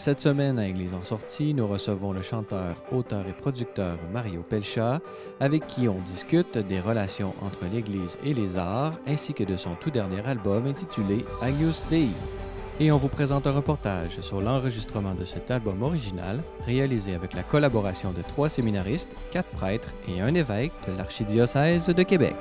Cette semaine à Église en sortie, nous recevons le chanteur, auteur et producteur Mario Pelcha, avec qui on discute des relations entre l'Église et les arts, ainsi que de son tout dernier album intitulé Agnus Dei. Et on vous présente un reportage sur l'enregistrement de cet album original, réalisé avec la collaboration de 3 séminaristes, 4 prêtres et un évêque de l'archidiocèse de Québec.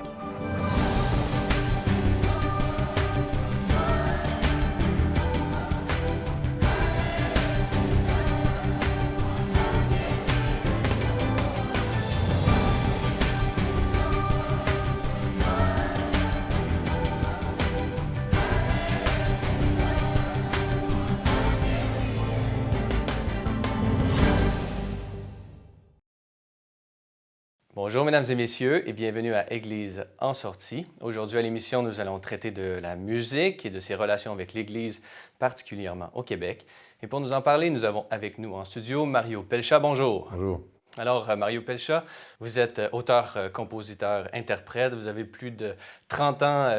Bonjour mesdames et messieurs et bienvenue à Église en sortie. Aujourd'hui à l'émission, nous allons traiter de la musique et de ses relations avec l'Église, particulièrement au Québec. Et pour nous en parler, nous avons avec nous en studio Mario Pelcha. Bonjour. Bonjour. Alors Mario Pelcha, vous êtes auteur, compositeur, interprète. Vous avez plus de 30 ans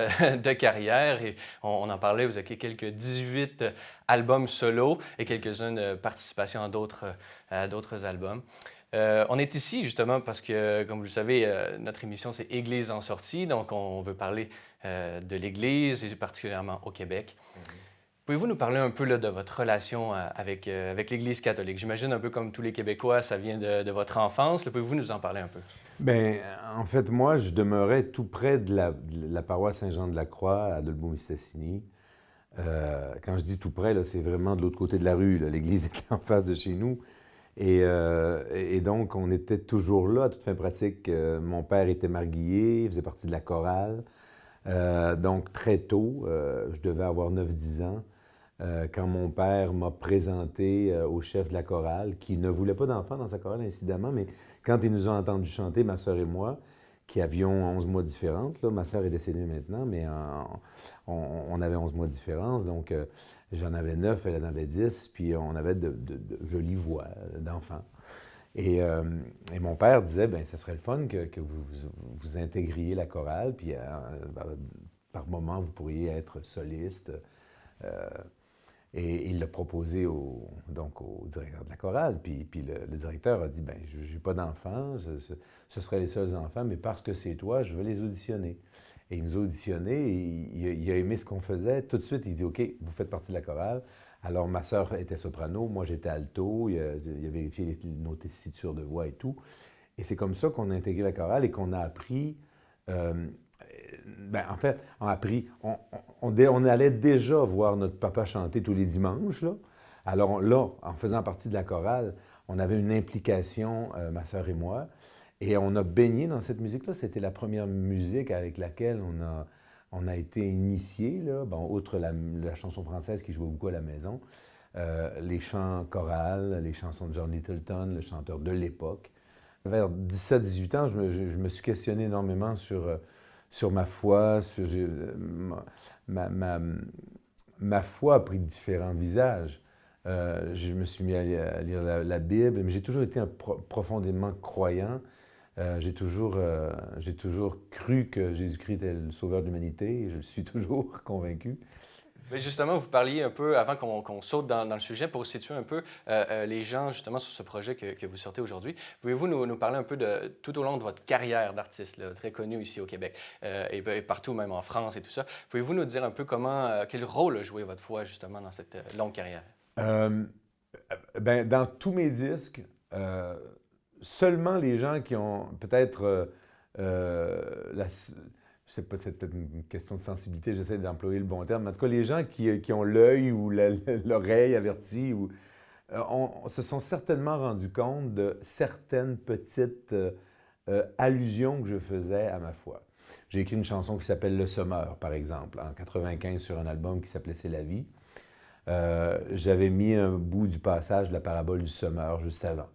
de carrière et on en parlait, vous avez quelques 18 albums solo et quelques-unes participations à d'autres albums. On est ici justement parce que, comme vous le savez, notre émission c'est Église en sortie, donc on veut parler de l'Église et particulièrement au Québec. Pouvez-vous nous parler un peu là, de votre relation avec l'Église catholique? J'imagine un peu comme tous les Québécois, ça vient de votre enfance. Pouvez-vous nous en parler un peu? Bien, en fait, moi, je demeurais tout près de la paroisse Saint-Jean-de-la-Croix à Dolbeau-Mistassini. Quand je dis tout près, là, c'est vraiment de l'autre côté de la rue. Là. L'église était en face de chez nous. Et donc, on était toujours là, à toute fin pratique. Mon père était marguillier, il faisait partie de la chorale. Donc, très tôt, je devais avoir 9-10 ans, quand mon père m'a présenté au chef de la chorale, qui ne voulait pas d'enfants dans sa chorale, incidemment, mais quand il nous a entendus chanter, ma sœur et moi, qui avions 11 mois de différence, là, ma sœur est décédée maintenant, mais on avait 11 mois de différence, donc j'en avais 9, elle en avait 10, puis on avait de jolies voix d'enfants. Et mon père disait, bien, ce serait le fun que vous intégriez la chorale, puis par moment, vous pourriez être soliste. Et il l'a proposé donc au directeur de la chorale, puis le directeur a dit, bien, je n'ai pas d'enfants, ce seraient les seuls enfants, mais parce que c'est toi, je veux les auditionner. Et il nous a auditionnés, et il a aimé ce qu'on faisait. Tout de suite, il dit, OK, vous faites partie de la chorale. Alors, ma sœur était soprano, moi j'étais alto, il a vérifié nos tessitures de voix et tout. Et c'est comme ça qu'on a intégré la chorale et qu'on a appris... en fait, on a appris... On allait déjà voir notre papa chanter tous les dimanches, là. Alors là, en faisant partie de la chorale, on avait une implication, ma sœur et moi, et on a baigné dans cette musique-là. C'était la première musique avec laquelle on a été initié, là. Bon, outre la chanson française qui jouait beaucoup à la maison, les chants chorales, les chansons de John Littleton, le chanteur de l'époque. Vers 17-18 ans, je me suis questionné énormément sur ma foi, ma foi a pris différents visages. Je me suis mis à lire la Bible, mais j'ai toujours été profondément croyant. J'ai toujours cru que Jésus-Christ était le sauveur de l'humanité et je le suis toujours convaincu. Mais justement, vous parliez un peu, avant qu'on saute dans le sujet, pour situer un peu les gens justement sur ce projet que vous sortez aujourd'hui. Pouvez-vous nous parler un peu tout au long de votre carrière d'artiste, là, très connu ici au Québec et partout, même en France et tout ça. Pouvez-vous nous dire un peu quel rôle a joué votre foi justement dans cette longue carrière? Ben, dans tous mes disques, seulement les gens qui ont peut-être c'est peut-être une question de sensibilité, j'essaie d'employer le bon terme, mais en tout cas, les gens qui ont l'œil ou l'oreille avertie se sont certainement rendus compte de certaines petites allusions que je faisais à ma foi. J'ai écrit une chanson qui s'appelle Le Semeur, par exemple, en 95 sur un album qui s'appelait C'est la vie. J'avais mis un bout du passage de la parabole du semeur juste avant.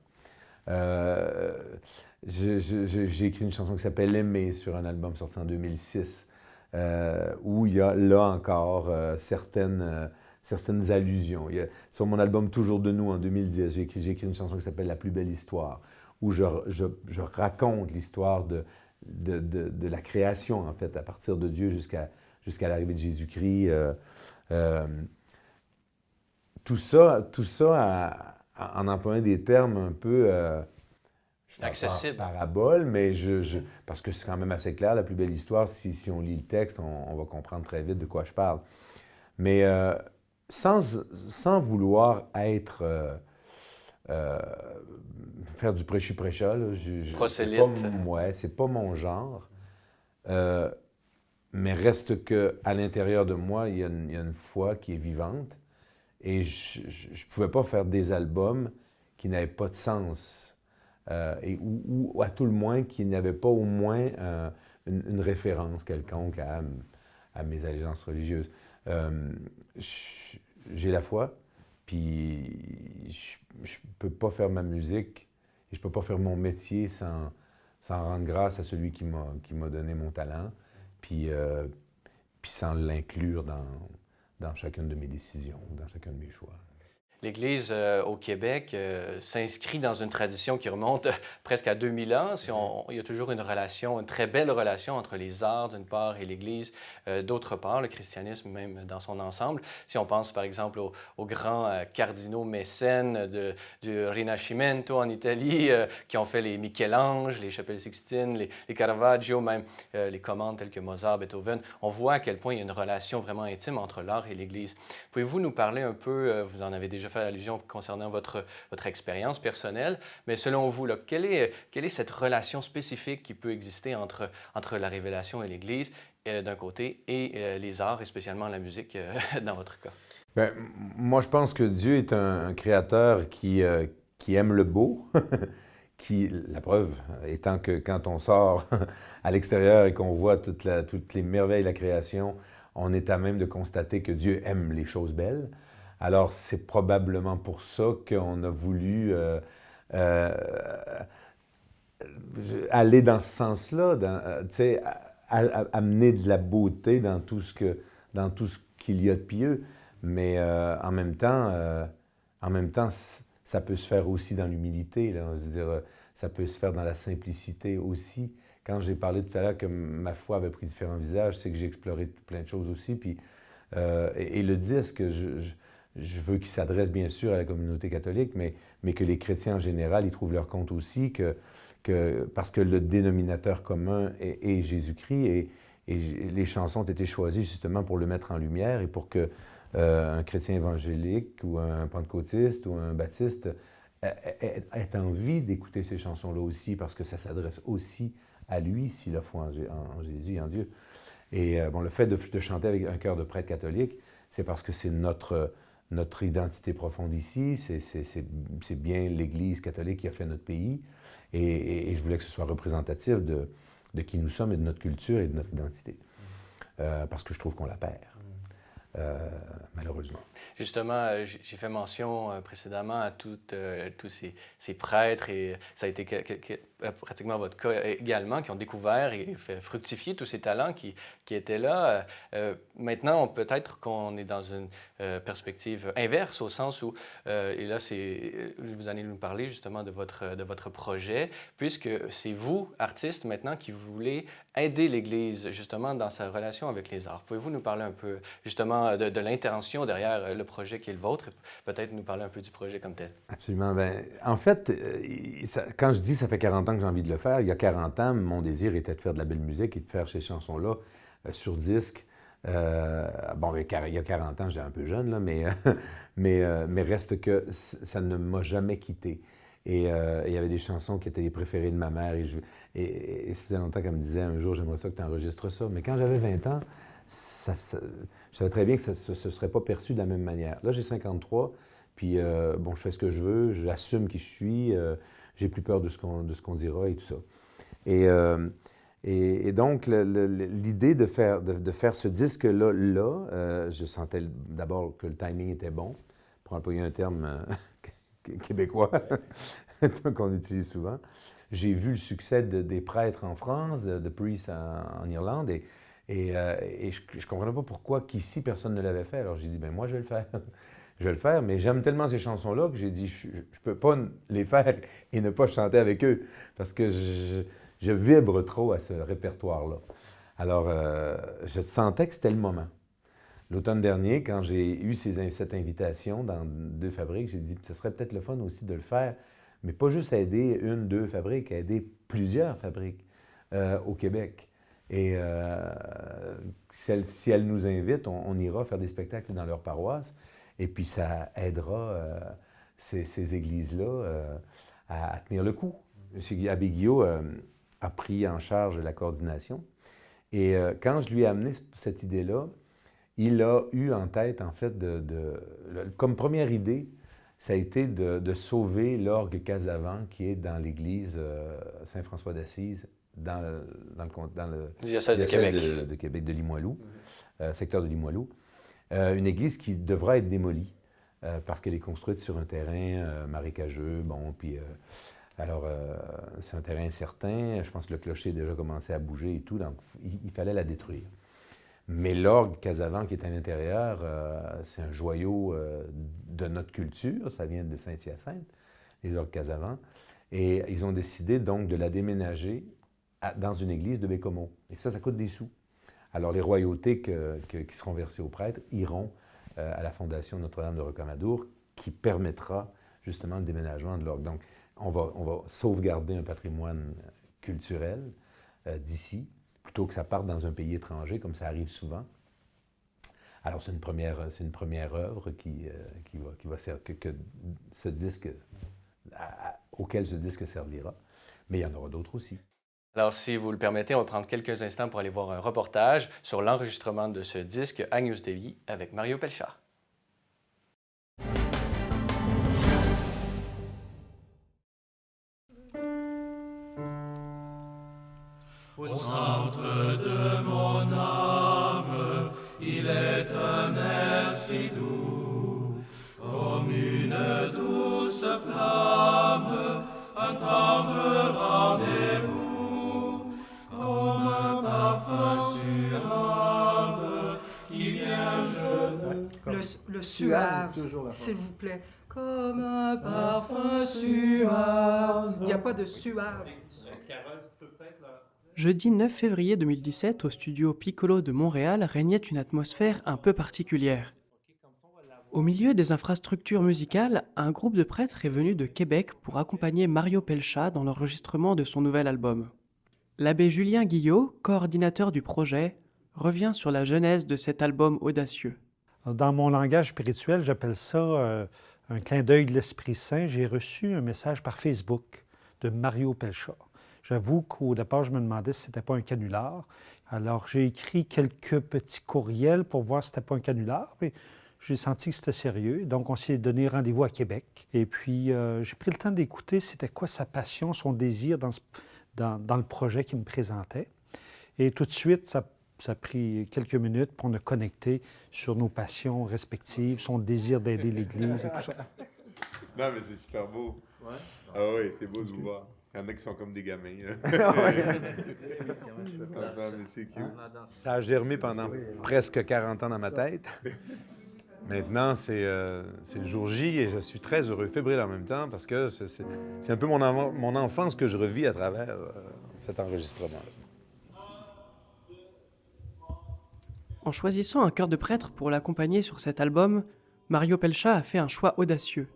J'ai écrit une chanson qui s'appelle Aimer sur un album sorti en 2006, où il y a là encore certaines allusions. Sur mon album Toujours de nous en 2010, j'ai écrit une chanson qui s'appelle La plus belle histoire, où je raconte l'histoire de la création, en fait, à partir de Dieu jusqu'à l'arrivée de Jésus-Christ. tout ça en employant des termes un peu accessible. Parabole, mais parce que c'est quand même assez clair, la plus belle histoire, si on lit le texte, on va comprendre très vite de quoi je parle. Mais sans vouloir être... faire du prêchi-prêcha, là, Prosélyte. c'est pas mon genre. Mais reste que à l'intérieur de moi, il y a une foi qui est vivante. Et je ne pouvais pas faire des albums qui n'avaient pas de sens. Ou à tout le moins, qui n'avaient pas au moins une référence quelconque à mes allégeances religieuses. J'ai la foi, puis je ne peux pas faire ma musique et je ne peux pas faire mon métier sans rendre grâce à celui qui m'a donné mon talent, puis sans l'inclure dans chacune de mes décisions, dans chacun de mes choix. L'Église au Québec s'inscrit dans une tradition qui remonte presque à 2000 ans. Il y a toujours une très belle relation entre les arts d'une part et l'Église d'autre part, le christianisme même dans son ensemble. Si on pense par exemple aux grands cardinaux mécènes du Rinascimento en Italie qui ont fait les Michel-Ange, les Chapelles Sixtines, les Caravaggio, même les commandes telles que Mozart, Beethoven, on voit à quel point il y a une relation vraiment intime entre l'art et l'Église. Pouvez-vous nous parler un peu, vous en avez déjà fait allusion concernant votre expérience personnelle, mais selon vous, là, quelle est cette relation spécifique qui peut exister entre la révélation et l'Église d'un côté et les arts, et spécialement la musique dans votre cas? Bien, moi, je pense que Dieu est un créateur qui aime le beau, la preuve étant que quand on sort à l'extérieur et qu'on voit toutes les merveilles de la création, on est à même de constater que Dieu aime les choses belles. Alors, c'est probablement pour ça qu'on a voulu aller dans ce sens-là, amener de la beauté dans tout ce qu'il y a de pieux. Mais en même temps, ça peut se faire aussi dans l'humilité. Je veux dire, ça peut se faire dans la simplicité aussi. Quand j'ai parlé tout à l'heure que ma foi avait pris différents visages, c'est que j'ai exploré plein de choses aussi. Puis, et le disque, je veux qu'il s'adresse bien sûr à la communauté catholique, mais que les chrétiens en général, ils trouvent leur compte aussi, parce que le dénominateur commun est Jésus-Christ, et les chansons ont été choisies justement pour le mettre en lumière et pour que un chrétien évangélique ou un pentecôtiste ou un baptiste ait envie d'écouter ces chansons-là aussi, parce que ça s'adresse aussi à lui s'il a foi en Jésus et en Dieu. Et le fait de chanter avec un chœur de prêtre catholique, c'est parce que c'est notre identité profonde ici, c'est bien l'Église catholique qui a fait notre pays, et je voulais que ce soit représentatif de qui nous sommes et de notre culture et de notre identité, parce que je trouve qu'on la perd. Malheureusement. Justement, j'ai fait mention précédemment à tous ces prêtres, et ça a été pratiquement votre cas également, qui ont découvert et fait fructifier tous ces talents qui étaient là. Maintenant, peut-être qu'on est dans une perspective inverse, au sens où, et là, vous allez nous parler justement de votre projet, puisque c'est vous, artistes, maintenant, qui voulez aider l'Église justement dans sa relation avec les arts. Pouvez-vous nous parler un peu justement de l'intention derrière le projet qui est le vôtre, et peut-être nous parler un peu du projet comme tel? Absolument. Bien, en fait, quand je dis ça fait 40 ans que j'ai envie de le faire, il y a 40 ans, mon désir était de faire de la belle musique et de faire ces chansons-là sur disque. Il y a 40 ans, j'étais un peu jeune, là, mais reste que ça ne m'a jamais quitté. Et il y avait des chansons qui étaient les préférées de ma mère. Et ça faisait longtemps qu'elle me disait, un jour, j'aimerais ça que tu enregistres ça. Mais quand j'avais 20 ans, je savais très bien que ça ne se serait pas perçu de la même manière. Là, j'ai 53, puis je fais ce que je veux, j'assume qui je suis, j'ai plus peur de ce qu'on dira et tout ça. Et donc, l'idée de faire ce disque-là, je sentais d'abord que le timing était bon, pour employer un terme québécois qu'on utilise souvent. J'ai vu le succès des prêtres en France, de priests en Irlande, et je ne comprenais pas pourquoi qu'ici, personne ne l'avait fait. Alors j'ai dit, moi, je vais le faire. Je vais le faire, mais j'aime tellement ces chansons-là que j'ai dit, je ne peux pas les faire et ne pas chanter avec eux, parce que je vibre trop à ce répertoire-là. Alors, je sentais que c'était le moment. L'automne dernier, quand j'ai eu cette invitation dans 2 fabriques, j'ai dit que ce serait peut-être le fun aussi de le faire, mais pas juste aider 1, 2 fabriques, aider plusieurs fabriques au Québec. Et si elles nous invitent, on ira faire des spectacles dans leur paroisse, et puis ça aidera ces églises-là à tenir le coup. M. Abbé Guillot a pris en charge la coordination, et quand je lui ai amené cette idée-là, il a eu en tête, en fait, comme première idée, ça a été de sauver l'orgue Casavant qui est dans l'église Saint-François d'Assise, dans le Diocèse de Québec. de Québec, de Limoilou, secteur de Limoilou. Une église qui devra être démolie parce qu'elle est construite sur un terrain marécageux, puis... alors, c'est un terrain incertain. Je pense que le clocher a déjà commencé à bouger et tout, donc il fallait la détruire. Mais l'orgue Casavant qui est à l'intérieur, c'est un joyau de notre culture. Ça vient de Saint-Hyacinthe, les orgues Casavant. Et ils ont décidé donc de la déménager dans une église de Bécomo. Et ça coûte des sous. Alors, les royautés qui seront versées aux prêtres iront à la Fondation Notre-Dame de Rocamadour, qui permettra justement le déménagement de l'orgue. Donc, on va sauvegarder un patrimoine culturel d'ici, plutôt que ça parte dans un pays étranger, comme ça arrive souvent. Alors, c'est une première œuvre qui va servir, que ce disque, auquel ce disque servira. Mais il y en aura d'autres aussi. Alors, si vous le permettez, on va prendre quelques instants pour aller voir un reportage sur l'enregistrement de ce disque Agnus Dei avec Mario Pelchat. Au centre de mon âme, il est un air si doux, comme une douce flamme, un tendre rendez-vous, comme un parfum suave qui vient Le suave, s'il vous plaît. Comme un parfum suave. Il n'y a pas de suave. Jeudi 9 février 2017, au studio Piccolo de Montréal, régnait une atmosphère un peu particulière. Au milieu des infrastructures musicales, un groupe de prêtres est venu de Québec pour accompagner Mario Pelchat dans l'enregistrement de son nouvel album. L'abbé Julien Guillot, coordinateur du projet, revient sur la genèse de cet album audacieux. Dans mon langage spirituel, j'appelle ça un clin d'œil de l'Esprit Saint. J'ai reçu un message par Facebook de Mario Pelchat. J'avoue qu'au départ, je me demandais si ce n'était pas un canular. Alors, j'ai écrit quelques petits courriels pour voir si ce n'était pas un canular. Puis, j'ai senti que c'était sérieux. Donc, on s'est donné rendez-vous à Québec. Et puis, j'ai pris le temps d'écouter c'était quoi sa passion, son désir dans le projet qu'il me présentait. Et tout de suite, ça a pris quelques minutes pour nous connecter sur nos passions respectives, son désir d'aider l'Église et tout ça. Non, mais c'est super beau. Ouais. Ah oui, c'est beau de vous voir. Il y en a qui sont comme des gamins. Ça a germé pendant presque 40 ans dans ma tête. Maintenant, c'est le jour J et je suis très heureux, fébrile en même temps, parce que c'est un peu mon enfance que je revis à travers cet enregistrement. En choisissant un chœur de prêtre pour l'accompagner sur cet album, Mario Pelchat a fait un choix audacieux.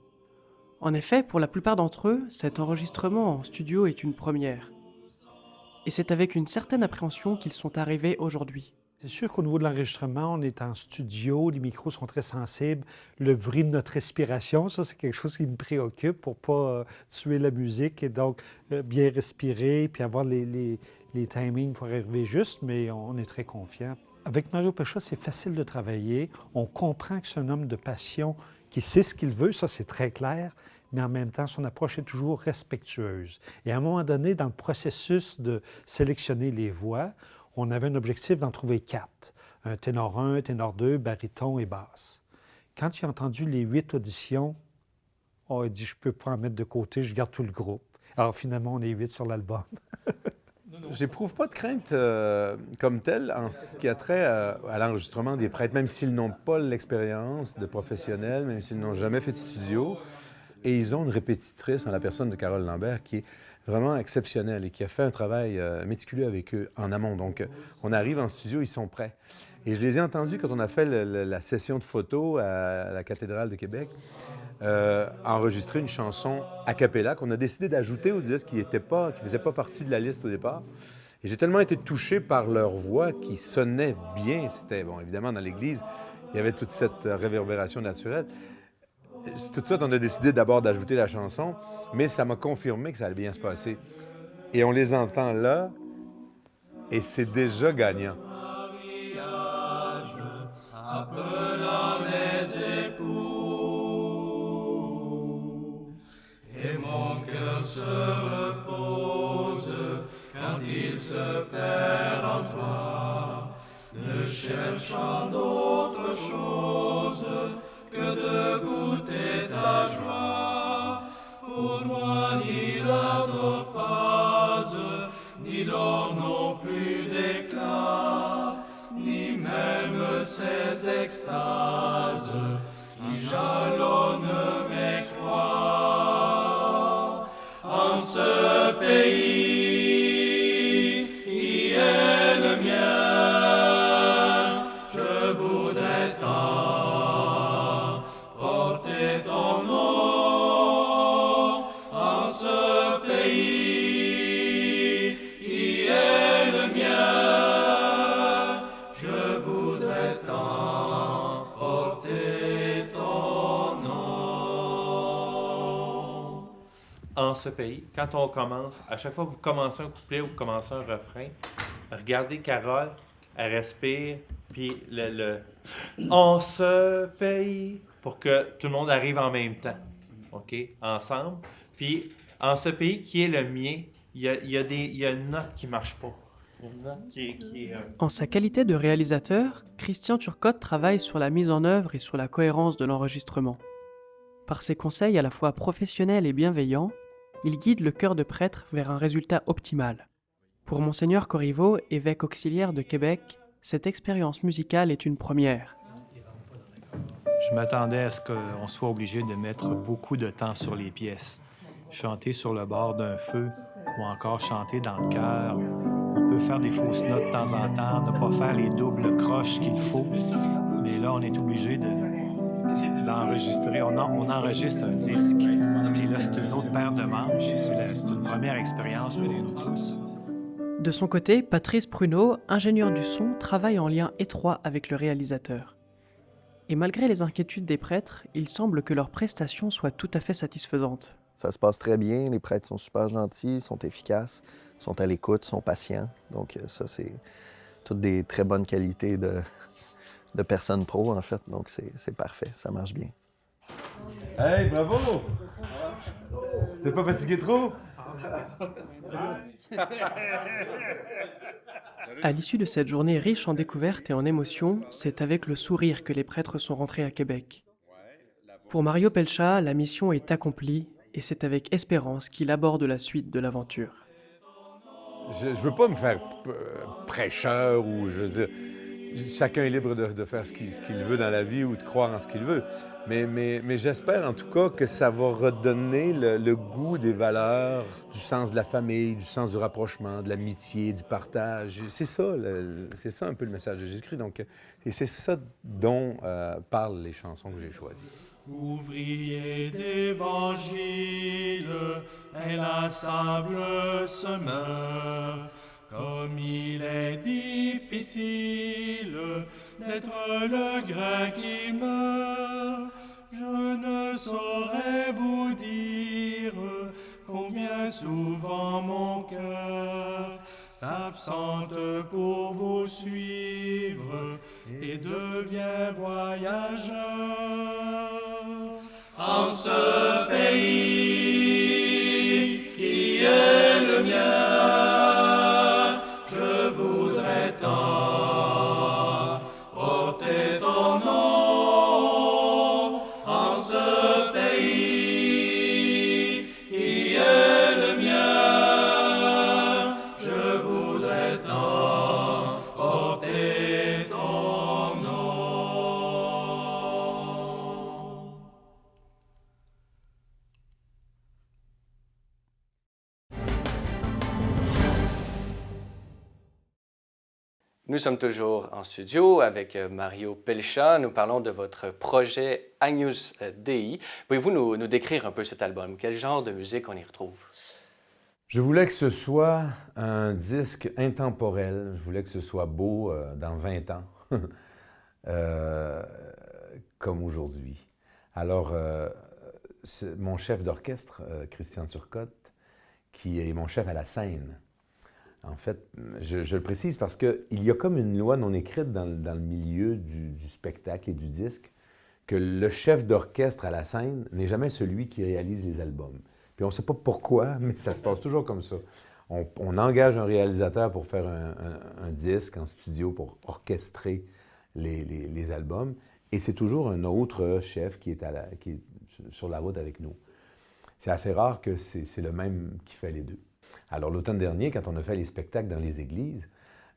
En effet, pour la plupart d'entre eux, cet enregistrement en studio est une première. Et c'est avec une certaine appréhension qu'ils sont arrivés aujourd'hui. C'est sûr qu'au niveau de l'enregistrement, on est en studio, les micros sont très sensibles, le bruit de notre respiration, ça c'est quelque chose qui me préoccupe pour ne pas tuer la musique et donc bien respirer puis avoir les timings pour arriver juste, mais on est très confiant. Avec Mario Pelchat, c'est facile de travailler, on comprend que c'est un homme de passion qui sait ce qu'il veut, ça c'est très clair, mais en même temps, son approche est toujours respectueuse. Et à un moment donné, dans le processus de sélectionner les voix, on avait un objectif d'en trouver 4. Un ténor 1, un ténor 2, baryton et basse. Quand il a entendu les 8 auditions, il dit « je ne peux pas en mettre de côté, je garde tout le groupe ». Alors finalement, on est 8 sur l'album. J'éprouve pas de crainte comme telle en ce qui a trait à l'enregistrement des prêtres, même s'ils n'ont pas l'expérience de professionnels, même s'ils n'ont jamais fait de studio. Et ils ont une répétitrice en la personne de Carole Lambert qui est vraiment exceptionnelle et qui a fait un travail méticuleux avec eux en amont. Donc, on arrive en studio, ils sont prêts. Et je les ai entendus quand on a fait la session de photos à la cathédrale de Québec, enregistrer une chanson a cappella qu'on a décidé d'ajouter au disque qui ne faisait pas partie de la liste au départ. Et j'ai tellement été touché par leur voix qui sonnait bien. C'était, bon, évidemment, dans l'église, il y avait toute cette réverbération naturelle. Tout de suite, on a décidé d'abord d'ajouter la chanson, mais ça m'a confirmé que ça allait bien se passer. Et on les entend là, et c'est déjà gagnant. Appelant les époux, et mon cœur se repose quand il se perd en toi, ne cherchant d'autre chose que de goûter ta joie. Pour moi, ni la topaz, ni l'or non plus d'éclat, ni même ces extases qui jalonnent mes croix. En ce pays qui est le mien, je voudrais tant porter ton nom. En ce pays qui est le mien, je voudrais tant porter ton nom. En ce pays, quand on commence, à chaque fois que vous commencez un couplet ou vous commencez un refrain, regardez Carole, elle respire, puis en ce pays, pour que tout le monde arrive en même temps, OK, ensemble. Puis, en ce pays qui est le mien, il y a une note qui ne marche pas. Une note qui est En sa qualité de réalisateur, Christian Turcotte travaille sur la mise en œuvre et sur la cohérence de l'enregistrement. Par ses conseils à la fois professionnels et bienveillants, il guide le chœur de prêtre vers un résultat optimal. Pour Monseigneur Corriveau, évêque auxiliaire de Québec, cette expérience musicale est une première. Je m'attendais à ce qu'on soit obligé de mettre beaucoup de temps sur les pièces. Chanter sur le bord d'un feu ou encore chanter dans le chœur. On peut faire des fausses notes de temps en temps, ne pas faire les doubles croches qu'il faut. Mais là, on est obligé d'enregistrer. On enregistre un disque. Et là, c'est une autre paire de manches. C'est une première expérience pour nous tous. De son côté, Patrice Pruneau, ingénieur du son, travaille en lien étroit avec le réalisateur. Et malgré les inquiétudes des prêtres, il semble que leur prestation soit tout à fait satisfaisante. Ça se passe très bien, les prêtres sont super gentils, sont efficaces, sont à l'écoute, sont patients. Donc ça, c'est toutes des très bonnes qualités de personnes pro, en fait. Donc c'est parfait, ça marche bien. Hey, bravo! T'es pas fatigué trop? À l'issue de cette journée riche en découvertes et en émotions, c'est avec le sourire que les prêtres sont rentrés à Québec. Pour Mario Pelcha, la mission est accomplie et c'est avec espérance qu'il aborde la suite de l'aventure. Je veux pas me faire prêcheur ou, je veux dire, chacun est libre de faire ce qu'il veut dans la vie ou de croire en ce qu'il veut. Mais j'espère en tout cas que ça va redonner le goût des valeurs, du sens de la famille, du sens du rapprochement, de l'amitié, du partage. C'est ça un peu le message de Jésus-Christ. Donc, et c'est ça dont parlent les chansons que j'ai choisies. Ouvrier d'évangile, inlassable semeur, comme il est difficile d'être le grain qui meurt. Je ne saurais vous dire combien souvent mon cœur s'absente pour vous suivre et devient voyageur. En ce pays qui est le mien, je voudrais tant porter ton nom. En ce pays qui est le mien, je voudrais tant porter ton nom. Nous sommes toujours en studio avec Mario Pelcha. Nous parlons de votre projet Agnus Dei. Pouvez-vous nous décrire un peu cet album? Quel genre de musique on y retrouve? Je voulais que ce soit un disque intemporel. Je voulais que ce soit beau dans 20 ans, comme aujourd'hui. Alors, mon chef d'orchestre, Christian Turcotte, qui est mon chef à la scène. En fait, je le précise parce qu'il y a comme une loi non écrite dans le milieu du spectacle et du disque, que le chef d'orchestre à la scène n'est jamais celui qui réalise les albums. Puis on ne sait pas pourquoi, mais ça se passe toujours comme ça. On engage un réalisateur pour faire un disque en studio, pour orchestrer les albums, et c'est toujours un autre chef qui est sur la route avec nous. C'est assez rare que c'est le même qui fait les deux. Alors, l'automne dernier, quand on a fait les spectacles dans les églises,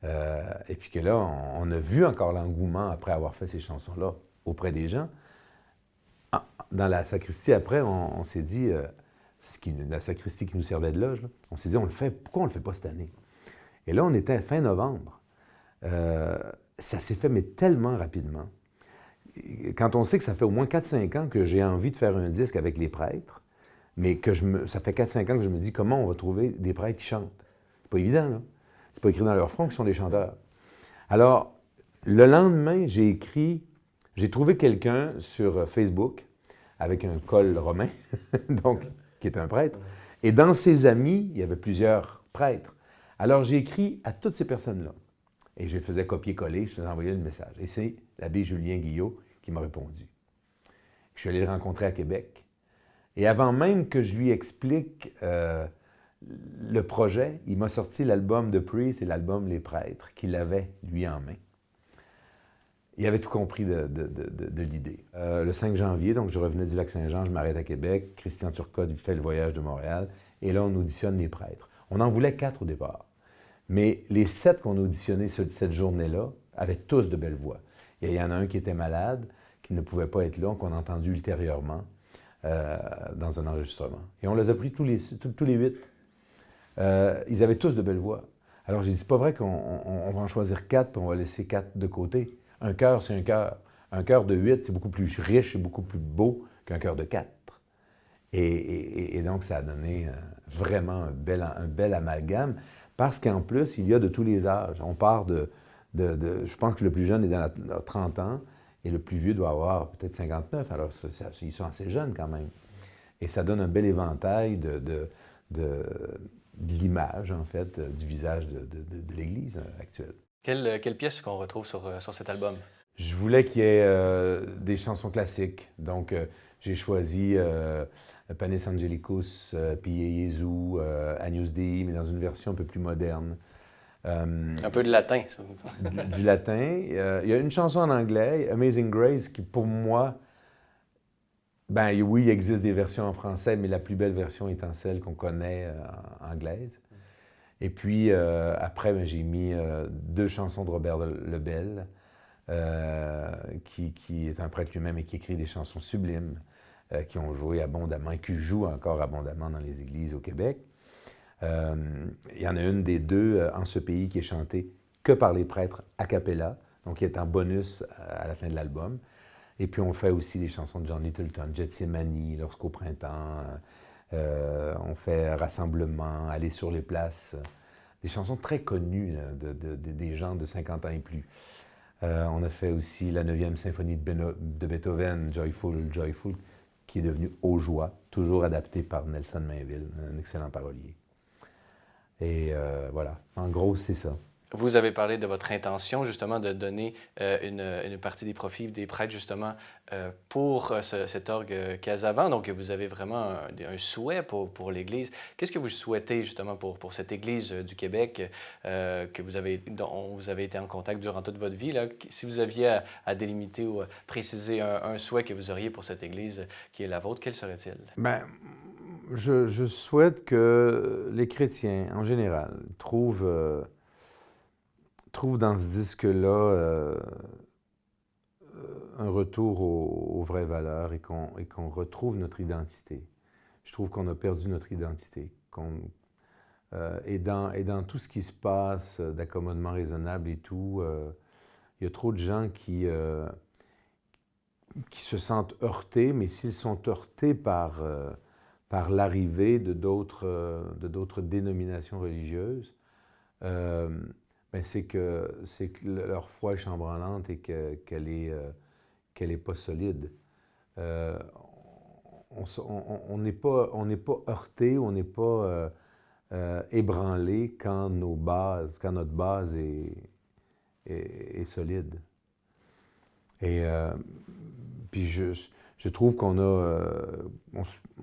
et puis que là, on a vu encore l'engouement après avoir fait ces chansons-là auprès des gens, dans la sacristie, après, on s'est dit, la sacristie qui nous servait de loge, là, on s'est dit, pourquoi on ne le fait pas cette année? Et là, on était fin novembre. Ça s'est fait, mais tellement rapidement. Quand on sait que ça fait au moins 4-5 ans que j'ai envie de faire un disque avec les prêtres, mais que ça fait 4-5 ans que je me dis comment on va trouver des prêtres qui chantent. C'est pas évident, là. C'est pas écrit dans leur front qu'ils sont des chanteurs. Alors, le lendemain, j'ai trouvé quelqu'un sur Facebook avec un col romain, donc, qui est un prêtre, et dans ses amis, il y avait plusieurs prêtres. Alors, j'ai écrit à toutes ces personnes-là, et je les faisais copier-coller, je faisais envoyer le message. Et c'est l'abbé Julien Guillot qui m'a répondu. Je suis allé le rencontrer à Québec. Et avant même que je lui explique le projet, il m'a sorti l'album The Priest et l'album Les Prêtres, qu'il avait, lui, en main. Il avait tout compris de l'idée. Le 5 janvier, donc je revenais du Lac-Saint-Jean, je m'arrête à Québec, Christian Turcotte fait le voyage de Montréal, et là, on auditionne les prêtres. On en voulait 4 au départ, mais les 7 qu'on auditionnait cette journée-là avaient tous de belles voix. Il y en a un qui était malade, qui ne pouvait pas être là, qu'on a entendu ultérieurement. Dans un enregistrement. Et on les a pris tous les 8. Ils avaient tous de belles voix. Alors j'ai dit, c'est pas vrai qu'on va en choisir 4 puis on va laisser 4 de côté. Un chœur, c'est un chœur. Un chœur de 8, c'est beaucoup plus riche et beaucoup plus beau qu'un chœur de 4. Et donc ça a donné vraiment un bel amalgame parce qu'en plus, il y a de tous les âges. On part je pense que le plus jeune est dans 30 ans, et le plus vieux doit avoir peut-être 59, alors ils sont assez jeunes quand même. Et ça donne un bel éventail de l'image, en fait, du visage de l'Église actuelle. Quelle pièce qu'on retrouve sur cet album? Je voulais qu'il y ait des chansons classiques. Donc, j'ai choisi Panis Angelicus, Pie Jesu, Agnus Dei, mais dans une version un peu plus moderne. Un peu de latin, ça. Du latin. Il y a une chanson en anglais, Amazing Grace, qui pour moi, ben oui, il existe des versions en français, mais la plus belle version étant celle qu'on connaît anglaise. Et puis après, ben, j'ai mis 2 chansons de Robert Lebel, qui est un prêtre lui-même et qui écrit des chansons sublimes, qui ont joué abondamment et qui jouent encore abondamment dans les églises au Québec. Il y en a une des 2 en ce pays qui est chantée que par les prêtres a cappella, donc qui est en bonus à la fin de l'album. Et puis on fait aussi les chansons de John Littleton, Gethsemane, Lorsqu'au printemps, on fait Rassemblement, Aller sur les places, des chansons très connues des gens de 50 ans et plus. On a fait aussi la 9e symphonie de Beethoven, Joyful, Joyful, qui est devenue Aux joies, toujours adaptée par Nelson Mainville, un excellent parolier. Et voilà, en gros, c'est ça. Vous avez parlé de votre intention, justement, de donner une partie des profits des prêtres, justement, pour cet orgue Casavant. Donc, vous avez vraiment un souhait pour l'Église. Qu'est-ce que vous souhaitez, justement, pour cette Église du Québec dont vous avez été en contact durant toute votre vie, là? Si vous aviez à délimiter ou à préciser un souhait que vous auriez pour cette Église qui est la vôtre, quel serait-il? Bien, je souhaite que les chrétiens, en général, trouvent dans ce disque-là un retour aux vraies valeurs et qu'on retrouve notre identité. Je trouve qu'on a perdu notre identité, et dans tout ce qui se passe, d'accommodement raisonnable et tout, il y a trop de gens qui se sentent heurtés, mais s'ils sont heurtés par l'arrivée de d'autres dénominations religieuses, ben c'est que leur foi est chambranlante et qu'elle est pas solide. On n'est pas heurté, on n'est pas ébranlé quand notre base est solide. Et puis je trouve qu'on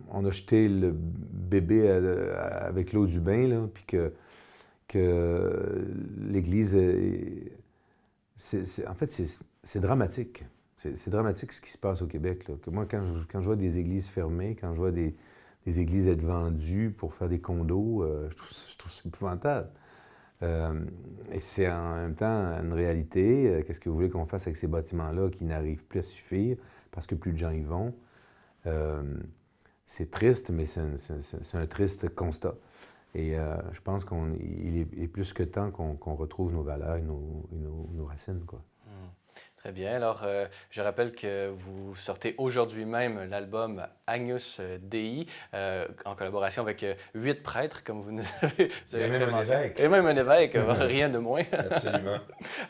on a jeté le bébé avec l'eau du bain, là, puis que l'Église, en fait, c'est dramatique. C'est dramatique ce qui se passe au Québec, là. Que moi, quand je vois des églises fermées, quand je vois des églises être vendues pour faire des condos, je trouve ça épouvantable. Et c'est en même temps une réalité. Qu'est-ce que vous voulez qu'on fasse avec ces bâtiments-là qui n'arrivent plus à suffire parce que plus de gens y vont? C'est triste, mais c'est un triste constat. Et je pense qu'il est plus que temps qu'on retrouve nos valeurs et nos racines, quoi. Très bien. Alors, je rappelle que vous sortez aujourd'hui même l'album Agnus Dei, en collaboration avec 8 prêtres, comme vous nous avez fait mention. Et même un évêque, rien de moins. Absolument.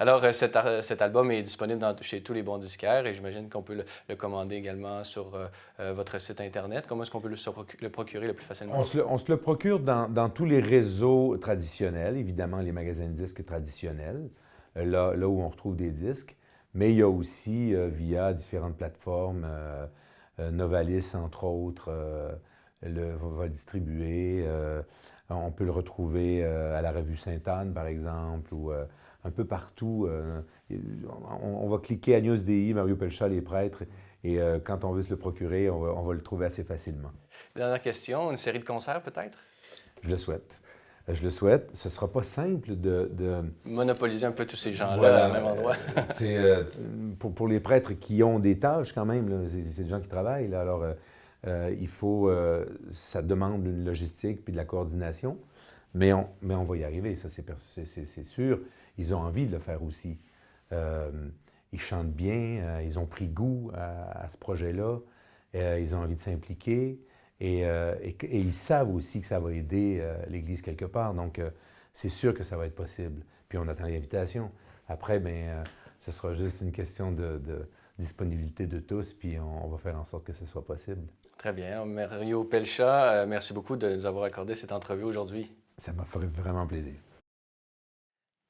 Alors, cet album est disponible chez tous les bons disquaires et j'imagine qu'on peut le commander également sur votre site Internet. Comment est-ce qu'on peut le procurer le plus facilement? On se le procure dans tous les réseaux traditionnels, évidemment les magasins de disques traditionnels, là où on retrouve des disques. Mais il y a aussi, via différentes plateformes, Novalis, entre autres, va le distribuer. On peut le retrouver à la revue Sainte-Anne, par exemple, ou un peu partout. On va cliquer Agnus Dei, Mario Pelchat, les prêtres, et quand on veut se le procurer, on va le trouver assez facilement. Dernière question, une série de concerts peut-être? Je le souhaite. Je le souhaite. Ce ne sera pas simple de monopoliser un peu tous ces gens-là voilà, au même endroit. Pour les prêtres qui ont des tâches quand même, c'est des gens qui travaillent. Là, alors, ça demande une logistique puis de la coordination, mais on va y arriver, ça c'est sûr. Ils ont envie de le faire aussi. Ils chantent bien, ils ont pris goût à ce projet-là, ils ont envie de s'impliquer. Et ils savent aussi que ça va aider l'Église quelque part. Donc, c'est sûr que ça va être possible. Puis, on attend l'invitation. Après, ce sera juste une question de disponibilité de tous, puis on va faire en sorte que ce soit possible. Très bien. Mario Pelchat, merci beaucoup de nous avoir accordé cette entrevue aujourd'hui. Ça m'a fait vraiment plaisir.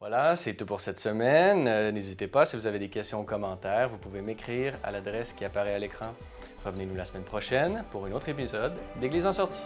Voilà, c'est tout pour cette semaine. N'hésitez pas, si vous avez des questions ou commentaires, vous pouvez m'écrire à l'adresse qui apparaît à l'écran. Revenez-nous la semaine prochaine pour un autre épisode d'Église en sortie.